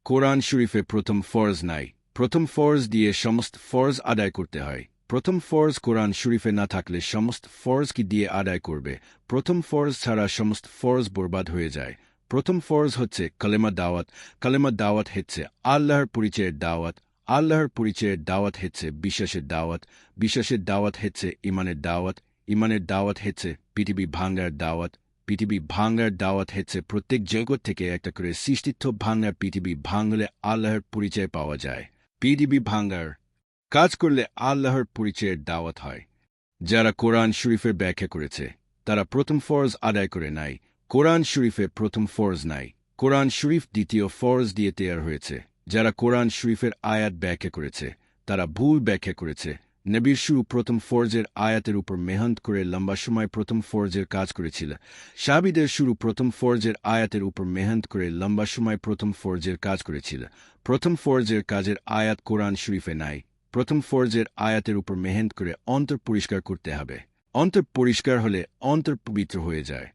কোরআন শরীফে প্রথম ফরজ নাই। প্রথম ফরজ দিয়ে সমস্ত ফরজ আদায় করতে হয়। প্রথম ফরজ কোরআন শরীফে না থাকলে সমস্ত ফরজ কি দিয়ে আদায় করবে? প্রথম ফরজ ছাড়া সমস্ত ফরজ বরবাদ হয়ে যায়। প্রথম ফরজ হচ্ছে কালেমা দাওয়াত। কালেমা দাওয়াত হচ্ছে আল্লাহর পরিচয়ের দাওয়াত। আল্লাহর পরিচয়ের দাওয়াত হচ্ছে বিশ্বাসের দাওয়াত। বিশ্বাসের দাওয়াত হচ্ছে ইমানের দাওয়াত। ইমানের দাওয়াত হচ্ছে পৃথিবী ভাঙার দাওয়াত। পৃথিবী ভাঙার দাওয়াত হচ্ছে প্রত্যেক জগৎ থেকে একটা করে সৃষ্টিত্ব ভাঙার। পৃথিবী ভাঙলে আল্লাহর পরিচয় পাওয়া যায়। পৃথিবী ভাঙার কাজ করলে আল্লাহর পরিচয়ের দাওয়াত হয়। যারা কোরআন শরীফের ব্যাখ্যা করেছে তারা প্রথম ফরজ আদায় করে নাই। কোরআন শরীফে প্রথম ফরজ নাই। কোরআন শরীফ দ্বিতীয় ফরজ দিয়ে তৈরি হয়েছে। যারা কোরআন শরীফের আয়াত ব্যাখ্যা করেছে তারা ভুল ব্যাখ্যা করেছে। নবীর শুরু প্রথম ফরজের আয়াতের উপর মেহনত করে লম্বা সময় প্রথম ফরজের কাজ করেছিল। সাহাবীদের শুরু প্রথম ফরজের আয়াতের উপর মেহনত করে লম্বা সময় প্রথম ফরজের কাজ করেছিল। প্রথম ফরজের কাজের আয়াত কোরআন শরীফে নাই। প্রথম ফরজের আয়াতের উপর মেহনত করে অন্তর পরিষ্কার করতে হবে। অন্তর পরিষ্কার হলে অন্তর পবিত্র হয়ে যায়।